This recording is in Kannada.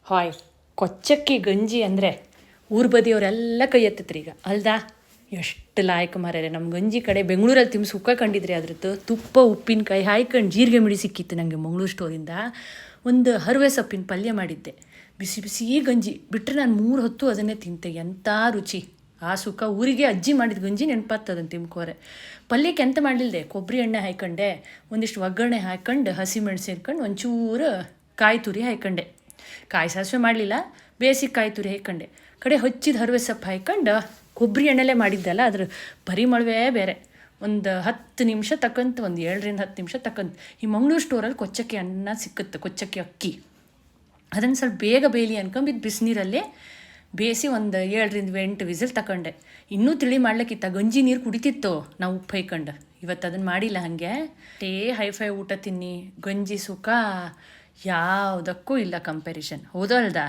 ಹಾಯ್, ಕೊಚ್ಚಕ್ಕಿ ಗಂಜಿ ಅಂದರೆ ಊರು ಬದಿಯವರೆಲ್ಲ ಕೈ ಎತ್ತತ್ರಿ ಈಗ ಅಲ್ದಾ. ಎಷ್ಟು ಲಾಯಕ್ ಮಾರ್ಯಾರೆ ನಮ್ಮ ಗಂಜಿ ಕಡೆ ಬೆಂಗಳೂರಲ್ಲಿ ತಿಮ್ಸ್ ಸುಕ್ಕ ಕಂಡಿದ್ರಿ. ಅದ್ರದ್ದು ತುಪ್ಪ ಉಪ್ಪಿನಕಾಯಿ ಹಾಯ್ಕೊಂಡು ಜೀರಿಗೆ ಮಿಡಿ ಸಿಕ್ಕಿತ್ತು ನನಗೆ ಮಂಗಳೂರು ಸ್ಟೋರಿಂದ. ಒಂದು ಹರವೆ ಸೊಪ್ಪಿನ ಪಲ್ಯ ಮಾಡಿದ್ದೆ, ಬಿಸಿ ಬಿಸಿ ಗಂಜಿ ಬಿಟ್ಟರೆ ನಾನು 3 ಹೊತ್ತು ಅದನ್ನೇ ತಿಂತೆ. ಎಂಥ ರುಚಿ ಆ ಸುಖ. ಊರಿಗೆ ಅಜ್ಜಿ ಮಾಡಿದ ಗಂಜಿ ನೆನಪಾಗ್ತದಂತ ತಿಮ್ಕೋರೆ. ಪಲ್ಯಕ್ಕೆ ಎಂತ ಮಾಡಲಿಲ್ಲದೆ ಕೊಬ್ಬರಿ ಎಣ್ಣೆ ಹಾಯ್ಕೊಂಡೆ, ಒಂದಿಷ್ಟು ಒಗ್ಗರಣೆ ಹಾಕ್ಕೊಂಡು ಹಸಿಮೆಣಸು ಸೇರ್ಕೊಂಡು ಒಂಚೂರು ಕಾಯಿ ತುರಿ ಹಾಯ್ಕೊಂಡೆ. ಕಾಯಿ ಸಾಸಿವೆ ಮಾಡಲಿಲ್ಲ, ಬೇಸಿಗೆ ಕಾಯಿ ತುರಿ ಹಾಕ್ಕೊಂಡೆ. ಕಡೆ ಹಚ್ಚಿದ ಹರವೆ ಸೊಪ್ಪು ಹಾಕ್ಕೊಂಡು ಕೊಬ್ಬರಿ ಎಣ್ಣೆಲೆ ಮಾಡಿದ್ದಲ್ಲ, ಅದ್ರ ಪರಿಮಳವೇ ಬೇರೆ. ಒಂದು 10 ನಿಮಿಷ ತಕ್ಕಂತ, ಒಂದು 7ರಿಂದ 10 ನಿಮಿಷ ತಕ್ಕಂತ. ಈ ಮಂಗಳೂರು ಸ್ಟೋರಲ್ಲಿ ಕೊಚ್ಚಕ್ಕಿ ಅನ್ನ ಸಿಕ್ಕುತ್ತೆ, ಕೊಚ್ಚಕ್ಕಿ ಅಕ್ಕಿ. ಅದನ್ನು ಸ್ವಲ್ಪ ಬೇಗ ಬೇಯಲಿ ಅನ್ಕೊಂಬಿದ್ದು ಬಿಸಿನೀರಲ್ಲಿ ಬೇಯಿಸಿ ಒಂದು 7ರಿಂದ 8 ವಿಸಿಲ್ ತಗೊಂಡೆ. ಇನ್ನೂ ತಿಳಿ ಮಾಡ್ಲಿಕ್ಕಿತ್ತ, ಗಂಜಿ ನೀರು ಕುಡಿತಿತ್ತು ನಾವು ಉಪ್ಪು ಹಾಯ್ಕೊಂಡು. ಇವತ್ತು ಅದನ್ನು ಮಾಡಿಲ್ಲ. ಹಾಗೆ ಹೈಫೈ ಊಟ ತಿನ್ನಿ, ಗಂಜಿ ಸುಖ ಯಾವುದಕ್ಕೂ ಇಲ್ಲ ಕಂಪ್ಯಾರಿಷನ್, ಹೌದೋ ಅಲ್ದಾ.